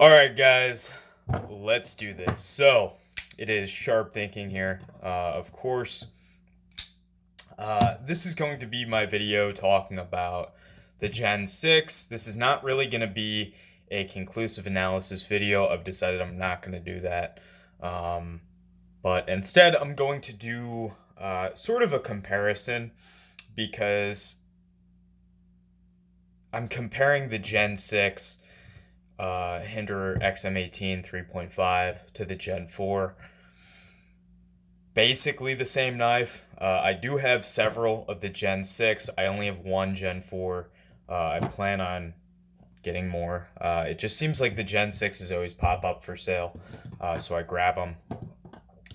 All right, guys, let's do this. So, it is sharp thinking here. Of course, this is going to be my video talking about the Gen 6. This is not really going to be a conclusive analysis video. I've decided I'm not going to do that. But instead, I'm going to do sort of a comparison because I'm comparing the Gen 6 Hinderer XM-18 3.5 to the Gen 4. Basically the same knife. I do have several of the Gen 6. I only have one Gen 4. I plan on getting more. It just seems like the Gen 6s always pop up for sale, so I grab them.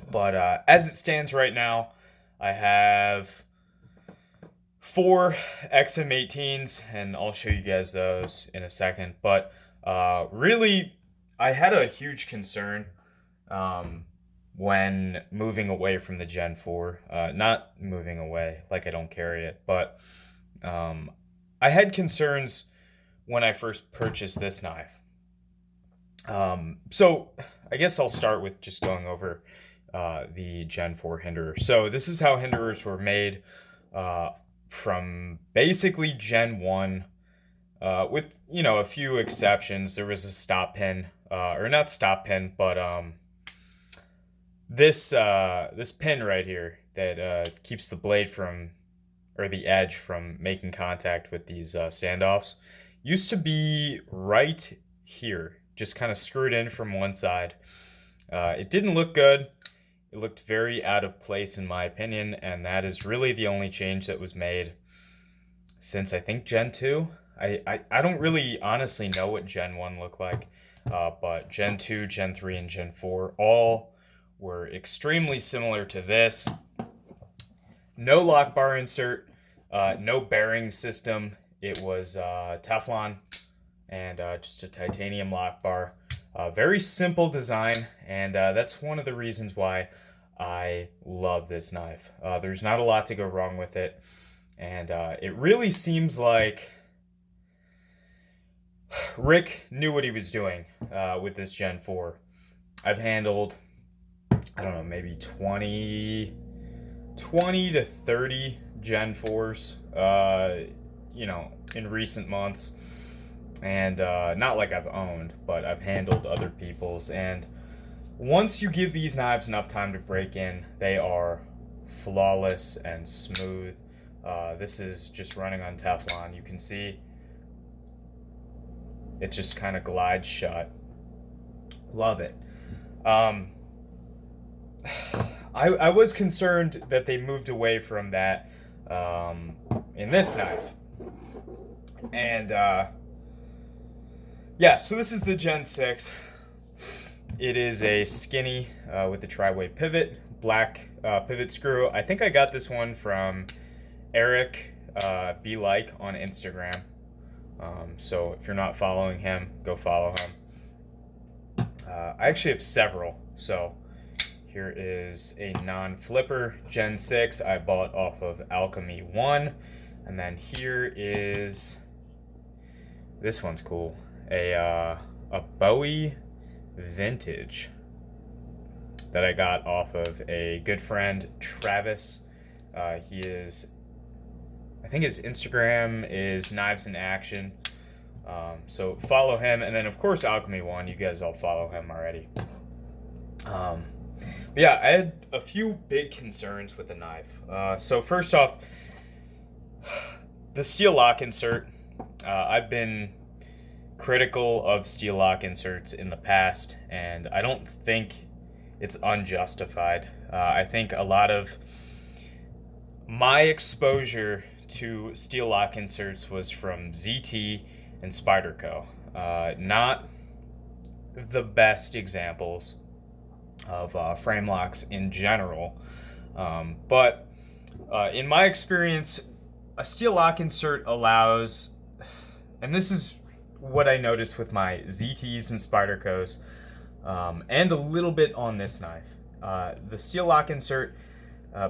But as it stands right now, I have 4 XM-18s, and I'll show you guys those in a second. But really, I had a huge concern when moving away from the Gen 4. Not moving away, like I don't carry it, but I had concerns when I first purchased this knife. So I guess I'll start with just going over the Gen 4 Hinderer. So this is how Hinderers were made from basically Gen 1. With, a few exceptions. There was a stop pin, or not stop pin, but this pin right here that keeps the blade from, or the edge from making contact with these standoffs used to be right here, just kind of screwed in from one side. It didn't look good. It looked very out of place in my opinion, and that is really the only change that was made since I think Gen 2. I don't really honestly know what Gen 1 looked like, but Gen 2, Gen 3, and Gen 4 all were extremely similar to this. No lock bar insert, no bearing system. It was Teflon and just a titanium lock bar. Very simple design, and that's one of the reasons why I love this knife. There's not a lot to go wrong with it, and it really seems like Rick knew what he was doing with this Gen 4. I've handled, I don't know, maybe 20 to 30 Gen 4s, in recent months. And not like I've owned, but I've handled other people's. And once you give these knives enough time to break in, they are flawless and smooth. This is just running on Teflon. You can see it just kind of glides shut. Love it. I was concerned that they moved away from that in this knife. And so this is the Gen 6. It is a skinny with the TriWay Pivot, black pivot screw. I think I got this one from Eric Be Like on Instagram. So if you're not following him, go follow him. I actually have several. So here is a non-flipper Gen 6 I bought off of Alchemy 1. And then here is, this one's cool, a Bowie Vintage that I got off of a good friend, Travis. He is, I think his Instagram is Knives in Action. So follow him, and then of course Alchemy 1. You guys all follow him already. But yeah, I had a few big concerns with the knife. So first off, the steel lock insert. I've been critical of steel lock inserts in the past, and I don't think it's unjustified. I think a lot of my exposure to steel lock inserts was from ZT and Spyderco. Not the best examples of frame locks in general, but in my experience, a steel lock insert allows, and this is what I noticed with my ZTs and Spydercos, and a little bit on this knife. The steel lock insert,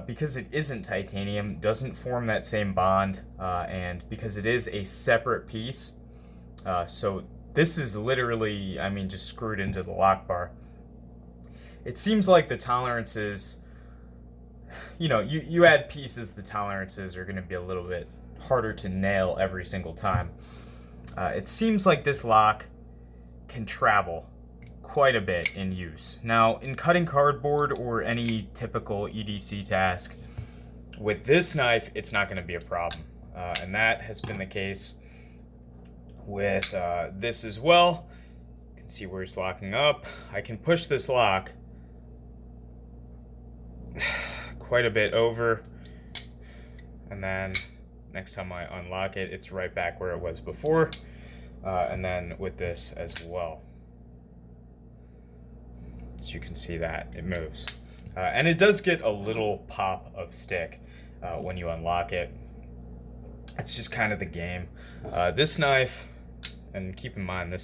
because it isn't titanium, doesn't form that same bond, and because it is a separate piece, so this is literally, I mean, just screwed into the lock bar. It seems like the tolerances, you know, you add pieces, the tolerances are going to be a little bit harder to nail every single time. It seems like this lock can travel quite a bit in use. Now, in cutting cardboard or any typical EDC task, with this knife, it's not going to be a problem. And that has been the case with this as well. You can see where it's locking up. I can push this lock quite a bit over, and then next time I unlock it, it's right back where it was before. And then with this as well, as you can see that it moves, and it does get a little pop of stick when you unlock it. It's just kind of the game. This knife, and keep in mind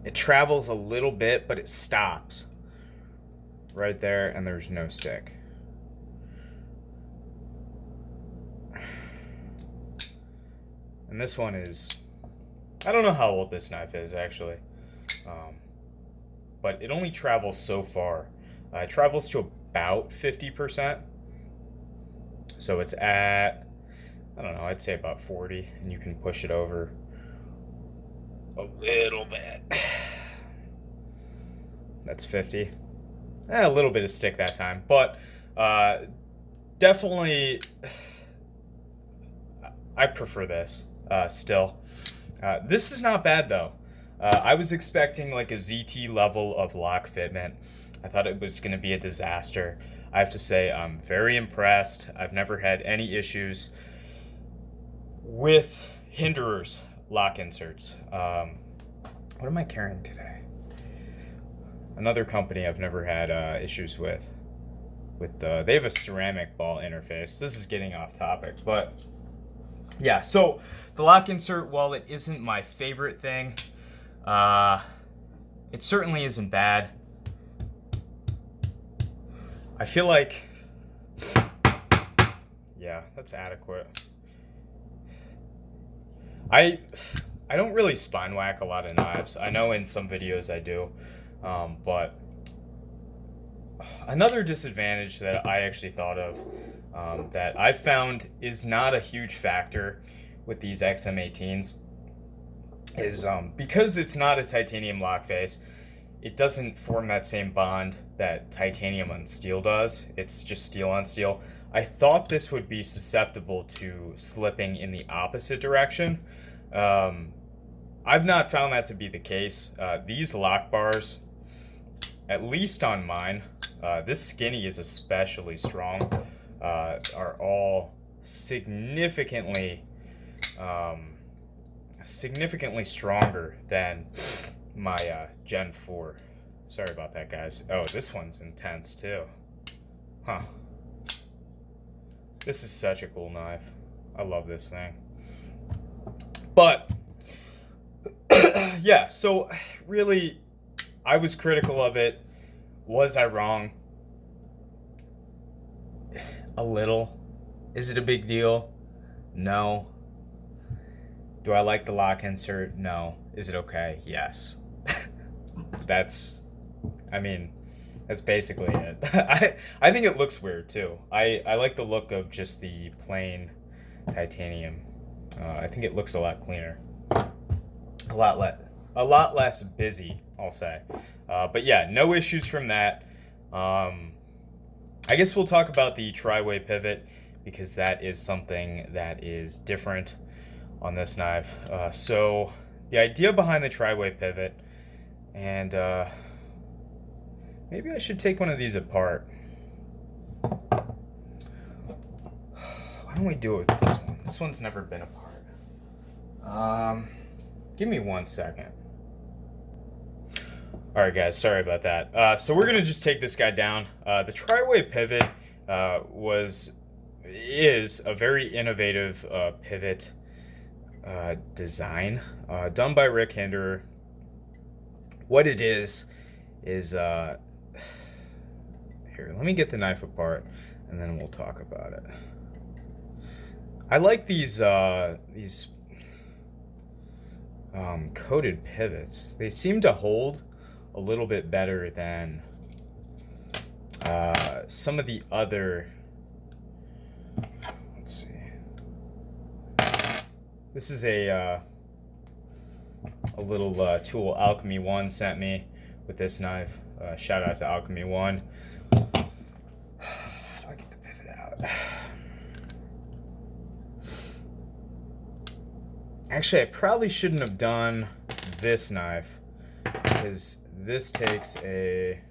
it travels a little bit, but it stops right there, and there's no stick. And this one is, I don't know how old this knife is actually, but it only travels so far. It travels to about 50%. So it's at, I don't know, I'd say about 40, and you can push it over a little bit. That's 50. A little bit of stick that time, but definitely I prefer this still. This is not bad though. I was expecting like a ZT level of lock fitment. I thought it was going to be a disaster. I have to say I'm very impressed. I've never had any issues with Hinderer's lock inserts. What am I carrying today? Another company I've never had issues with. They have a ceramic ball interface. This is getting off topic, but yeah. So the lock insert, while it isn't my favorite thing, it certainly isn't bad. I feel like, yeah, that's adequate. I don't really spine whack a lot of knives. I know in some videos I do, but another disadvantage that I actually thought of that I found is not a huge factor with these XM-18s is because it's not a titanium lock face, it doesn't form that same bond that titanium on steel does. It's just steel on steel. I thought this would be susceptible to slipping in the opposite direction. I've not found that to be the case. These lock bars, at least on mine, this skinny is especially strong, are all significantly stronger than my Gen 4. Sorry about that, guys. Oh, this one's intense too. Huh. This is such a cool knife. I love this thing. But yeah, so really I was critical of it. Was I wrong? A little. Is it a big deal? No. Do I like the lock insert? No. Is it okay? Yes. That's basically it. I think it looks weird too. I like the look of just the plain titanium. I think it looks a lot cleaner. A lot less busy, I'll say. But yeah, no issues from that. I guess we'll talk about the TriWay Pivot because that is something that is different on this knife. So the idea behind the TriWay Pivot, and maybe I should take one of these apart. Why don't we do it with this one? This one's never been apart. Give me 1 second. Alright guys, sorry about that. So we're gonna just take this guy down. The TriWay Pivot is a very innovative pivot design done by Rick Hinderer. What it is here, let me get the knife apart and then we'll talk about it. I like these coated pivots. They seem to hold a little bit better than some of the other. Let's see. This is a little tool Alchemy 1 sent me with this knife. Shout out to Alchemy 1. How do I get the pivot out? Actually, I probably shouldn't have done this knife, because this takes a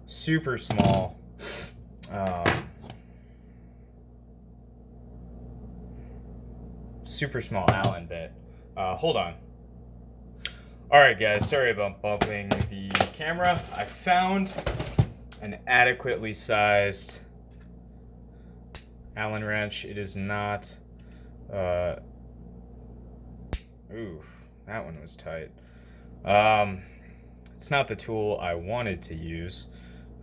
super small Allen bit. Hold on. Alright guys, sorry about bumping the camera. I found an adequately sized Allen wrench. It is not oof, that one was tight. It's not the tool I wanted to use.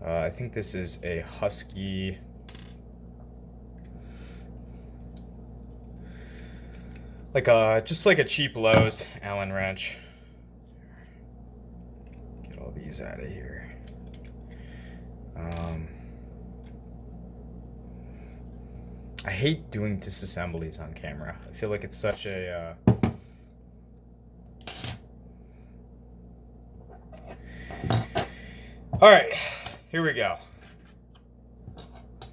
I think this is a Husky. Just like a cheap Lowe's Allen wrench. Get all these out of here. I hate doing disassemblies on camera. I feel like it's such a all right, here we go.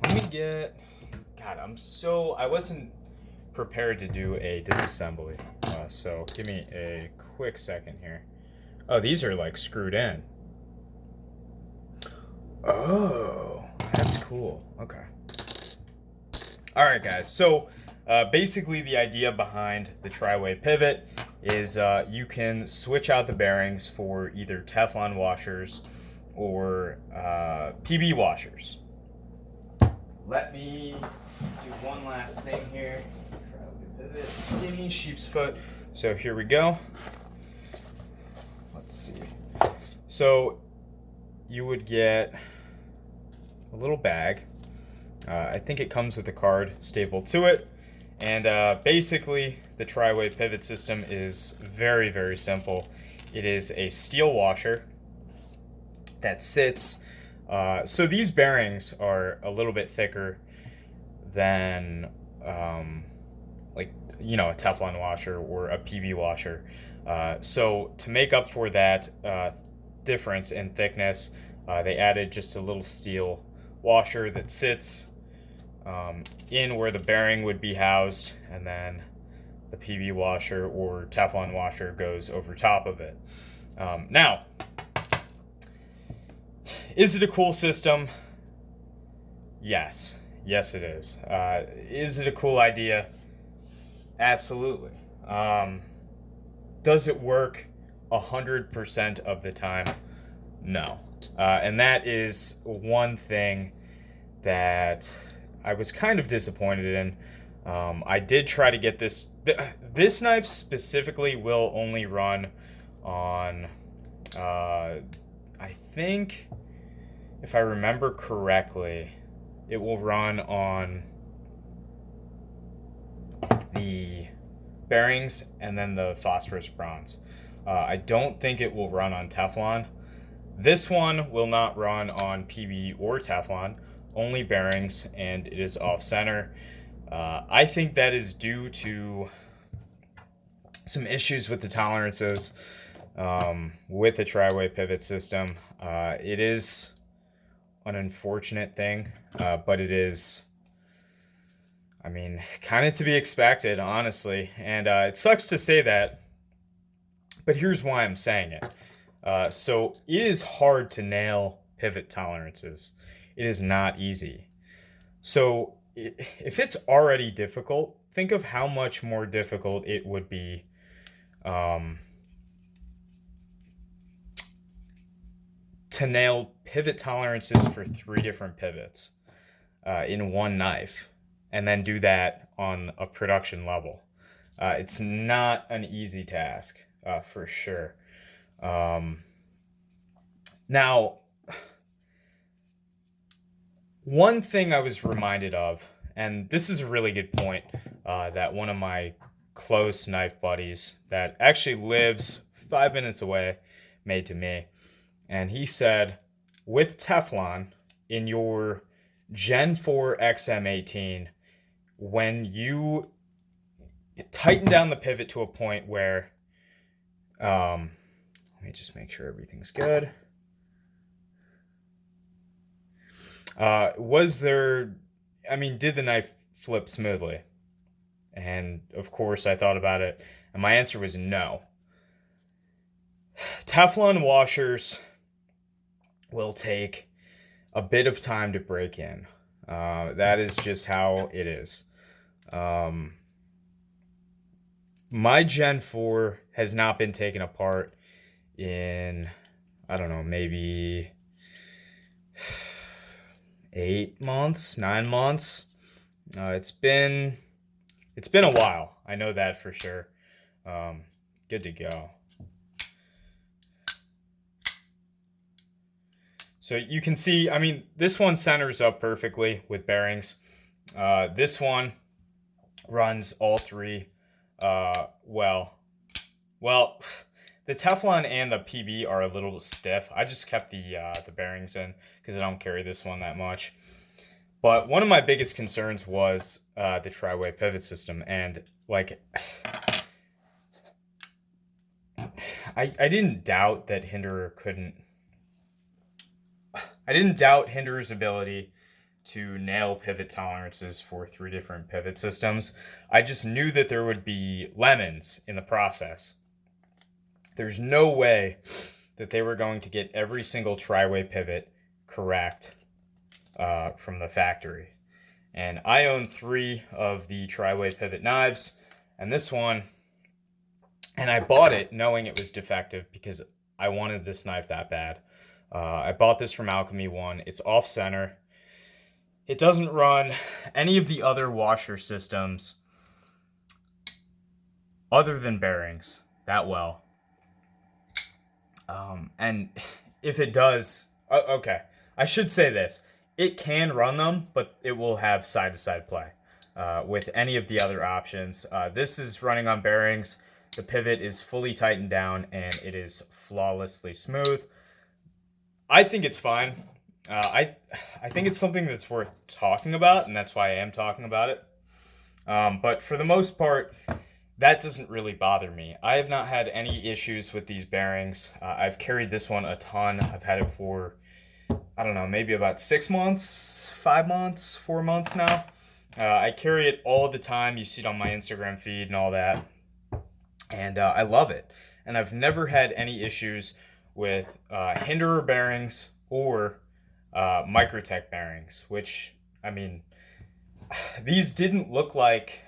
Let me get. God, I wasn't prepared to do a disassembly. So give me a quick second here. Oh, these are like screwed in. Oh, that's cool. Okay. All right, guys. So basically the idea behind the TriWay Pivot is you can switch out the bearings for either Teflon washers or PB washers. Let me do one last thing here. TriWay Pivot, skinny sheep's foot. So here we go. Let's see. So you would get a little bag. I think it comes with a card stapled to it. And basically, the TriWay Pivot system is very, very simple. It is a steel washer that sits. So these bearings are a little bit thicker than, a Teflon washer or a PB washer. So to make up for that difference in thickness, they added just a little steel washer that sits in where the bearing would be housed, and then the PB washer or Teflon washer goes over top of it. Now, is it a cool system? Yes. Yes, it is. Is it a cool idea? Absolutely. Does it work 100% of the time? No. And that is one thing that I was kind of disappointed in. I did try to get this. This knife specifically will only run on, I think, if I remember correctly, it will run on the bearings and then the phosphorus bronze. I don't think it will run on Teflon. This one will not run on PB or Teflon, only bearings, and it is off center. I think that is due to some issues with the tolerances with the TriWay Pivot system. It is an unfortunate thing, but it is, kind of to be expected, honestly. And it sucks to say that, but here's why I'm saying it. So it is hard to nail pivot tolerances. It is not easy. So if it's already difficult, think of how much more difficult it would be to nail pivot tolerances for 3 different pivots in one knife, and then do that on a production level. It's not an easy task, for sure. Now, one thing I was reminded of, and this is a really good point that one of my close knife buddies that actually lives 5 minutes away made to me. And he said, with Teflon in your Gen 4 XM-18, when you tighten down the pivot to a point where, let me just make sure everything's good. Did the knife flip smoothly? And of course I thought about it, and my answer was no. Teflon washers will take a bit of time to break in. That is just how it is. My Gen 4 has not been taken apart in, I don't know, maybe 8 months, 9 months. It's been a while. I know that for sure. Good to go. So you can see, this one centers up perfectly with bearings. This one runs all three well. The Teflon and the PB are a little stiff. I just kept the bearings in because I don't carry this one that much. But one of my biggest concerns was the TriWay Pivot system, and like, I didn't doubt that Hinderer couldn't. I didn't doubt Hinderer's ability to nail pivot tolerances for 3 different pivot systems. I just knew that there would be lemons in the process. There's no way that they were going to get every single TriWay pivot correct from the factory. And I own 3 of the TriWay pivot knives, and this one, and I bought it knowing it was defective because I wanted this knife that bad. I bought this from Alchemy 1. It's off center. It doesn't run any of the other washer systems other than bearings that well. And if it does, okay, I should say this. It can run them, but it will have side-to-side play with any of the other options. This is running on bearings. The pivot is fully tightened down, and it is flawlessly smooth. I think it's fine. I think it's something that's worth talking about, and that's why I am talking about it. But for the most part, that doesn't really bother me. I have not had any issues with these bearings. I've carried this one a ton. I've had it for, I don't know, maybe about 6 months, 5 months, 4 months now. I carry it all the time. You see it on my Instagram feed and all that. And I love it. And I've never had any issues with Hinderer bearings or Microtech bearings, which, these didn't look like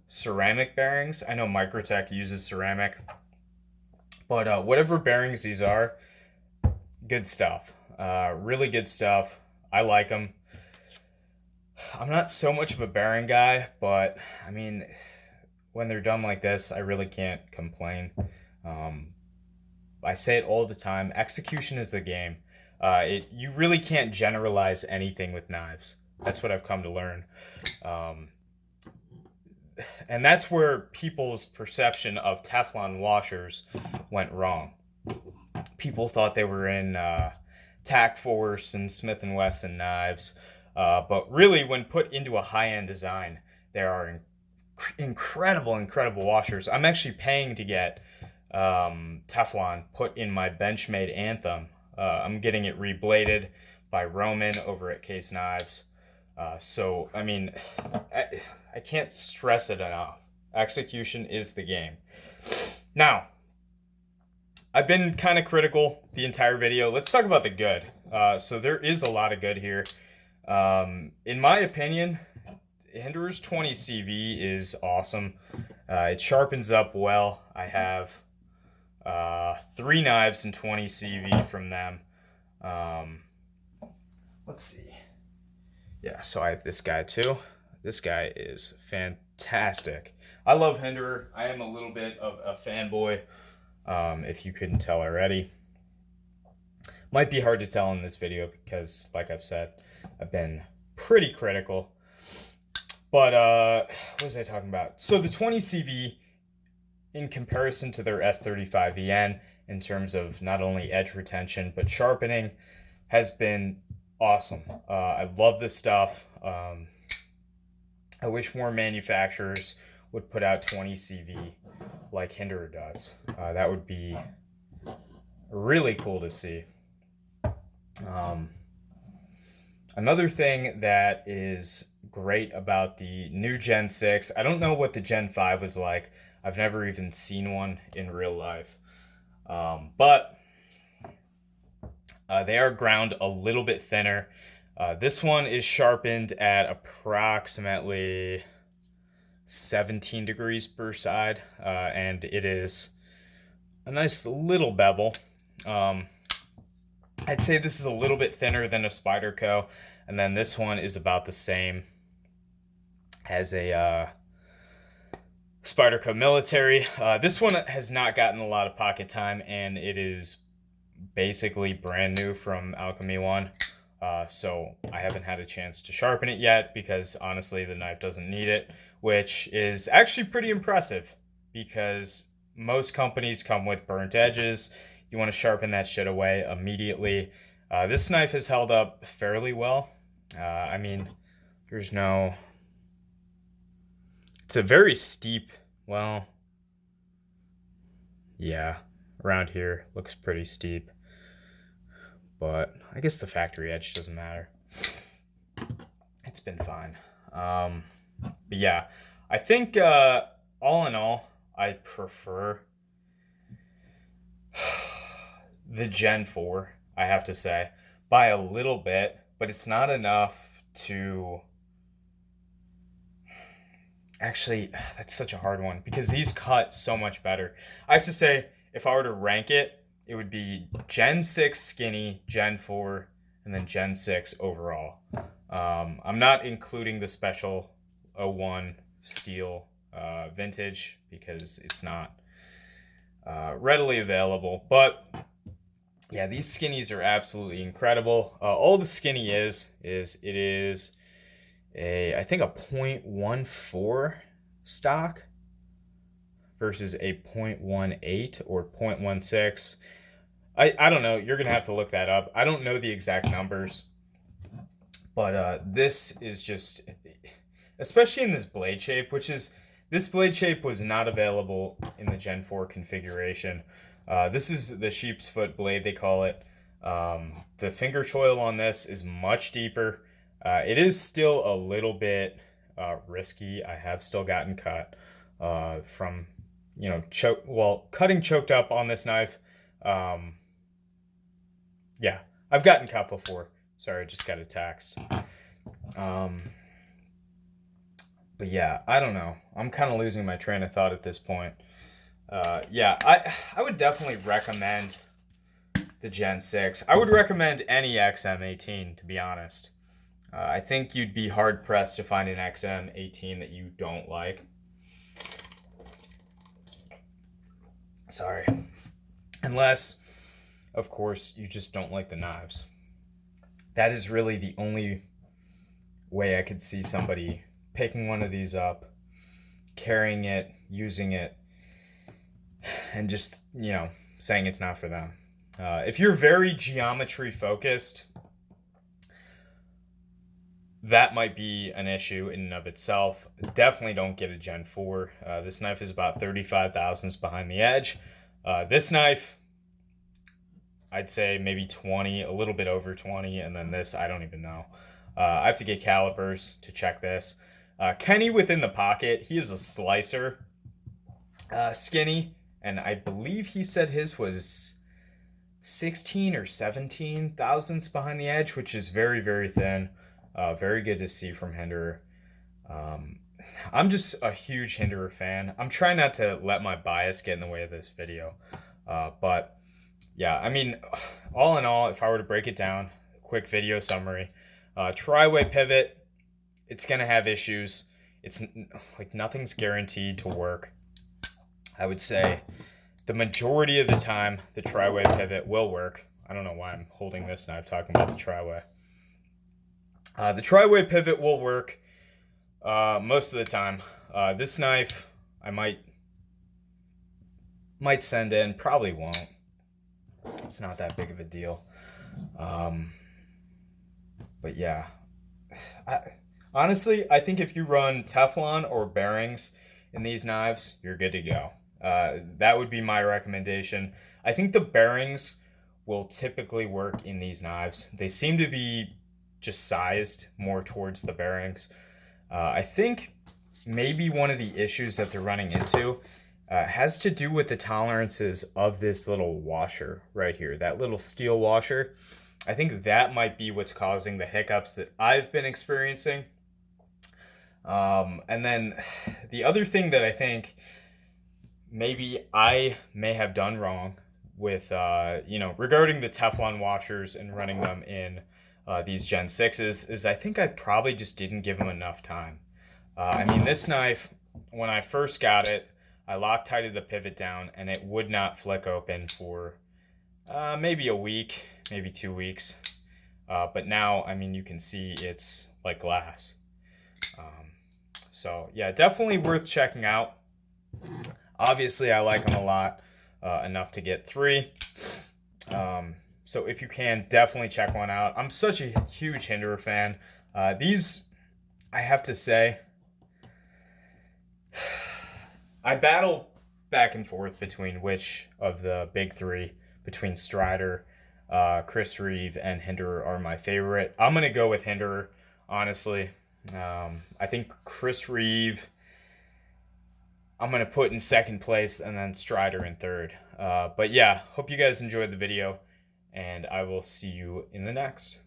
ceramic bearings. I know Microtech uses ceramic, but whatever bearings these are, good stuff. Really good stuff. I like them. I'm not so much of a bearing guy, but when they're done like this, I really can't complain. I say it all the time. Execution is the game. You really can't generalize anything with knives. That's what I've come to learn. And that's where people's perception of Teflon washers went wrong. People thought they were in Tac Force and Smith & Wesson knives. But really, when put into a high-end design, there are incredible washers. I'm actually paying to get Teflon put in my Benchmade Anthem. I'm getting it rebladed by Roman over at Case Knives. I can't stress it enough. Execution is the game. Now, I've been kind of critical the entire video. Let's talk about the good. So there is a lot of good here. In my opinion, Hinderer's 20 CV is awesome. It sharpens up well. I have 3 knives in 20 CV from them. Let's see. Yeah, so I have this guy too. This guy is fantastic. I love Hinderer. I am a little bit of a fanboy, if you couldn't tell already. Might be hard to tell in this video because, like I've said, I've been pretty critical. But what was I talking about? So the 20CV, in comparison to their S35VN, in terms of not only edge retention but sharpening, has been awesome. I love this stuff. I wish more manufacturers would put out 20CV like Hinderer does. That would be really cool to see. Another thing that is great about the new Gen 6, I don't know what the Gen 5 was like. I've never even seen one in real life. But they are ground a little bit thinner. This one is sharpened at approximately 17 degrees per side, and it is a nice little bevel. I'd say this is a little bit thinner than a Spyderco, and then this one is about the same as a Spyderco Military. This one has not gotten a lot of pocket time, and it is basically brand new from Alchemy One. So I haven't had a chance to sharpen it yet because honestly the knife doesn't need it, which is actually pretty impressive because most companies come with burnt edges. You want to sharpen that shit away immediately. This knife has held up fairly well. I mean, there's no... It's a very steep, well, yeah, around here looks pretty steep. But I guess the factory edge doesn't matter. It's been fine. But yeah, I think all in all, I prefer the Gen 4, I have to say, by a little bit, but it's not enough to... Actually, that's such a hard one because these cut so much better. I have to say, if I were to rank it, it would be Gen 6 skinny, Gen 4, and then Gen 6 overall. I'm not including the special 01 steel vintage because it's not readily available. But yeah, these skinnies are absolutely incredible. All the skinny is it is I think a 0.14 stock versus a 0.18 or 0.16. I don't know. You're going to have to look that up. I don't know the exact numbers. But this is just, especially in this blade shape, this blade shape was not available in the Gen 4 configuration. This is the sheep's foot blade, they call it. The finger choil on this is much deeper. It is still a little bit risky. I have still gotten cut from, cutting choked up on this knife. Yeah, I've gotten cut before. Sorry, I just got a text. But yeah, I don't know. I'm kind of losing my train of thought at this point. Yeah, I would definitely recommend the Gen 6. I would recommend any XM-18, to be honest. I think you'd be hard-pressed to find an XM-18 that you don't like. Sorry. Unless, of course, you just don't like the knives. That is really the only way I could see somebody picking one of these up, carrying it, using it, and just, saying it's not for them. If you're very geometry focused, that might be an issue in and of itself. Definitely don't get a Gen 4. This knife is about 35 thousandths behind the edge. This knife, I'd say maybe 20, a little bit over 20, and then this, I don't even know. I have to get calipers to check this. Kenny within the pocket, he is a slicer skinny, and I believe he said his was 16 or 17 thousandths behind the edge, which is very, very thin. Very good to see from Hinderer. I'm just a huge Hinderer fan. I'm trying not to let my bias get in the way of this video. But yeah, I mean, all in all, if I were to break it down, quick video summary. TriWay Pivot, it's going to have issues. It's like nothing's guaranteed to work. I would say the majority of the time, the TriWay Pivot will work. I don't know why I'm holding this knife talking about the TriWay. The TriWay Pivot will work Most of the time. This knife I might send in, probably won't. It's not that big of a deal. But yeah, honestly, I think if you run Teflon or bearings in these knives, you're good to go. That would be my recommendation. I think the bearings will typically work in these knives. They seem to be just sized more towards the bearings. I think maybe one of the issues that they're running into has to do with the tolerances of this little washer right here, that little steel washer. I think that might be what's causing the hiccups that I've been experiencing. And then the other thing that I think maybe I may have done wrong with, regarding the Teflon washers and running them in these Gen 6s is I think I probably just didn't give them enough time. I mean, this knife, when I first got it, I Loctited the pivot down and it would not flick open for maybe a week, maybe 2 weeks. But now, I mean, you can see it's like glass. So yeah, definitely worth checking out. Obviously, I like them a lot, enough to get 3. So if you can, definitely check one out. I'm such a huge Hinderer fan. These, I have to say, I battle back and forth between which of the big 3, between Strider, Chris Reeve, and Hinderer are my favorite. I'm going to go with Hinderer, honestly. I think Chris Reeve, I'm going to put in 2nd place, and then Strider in 3rd. But yeah, hope you guys enjoyed the video, and I will see you in the next.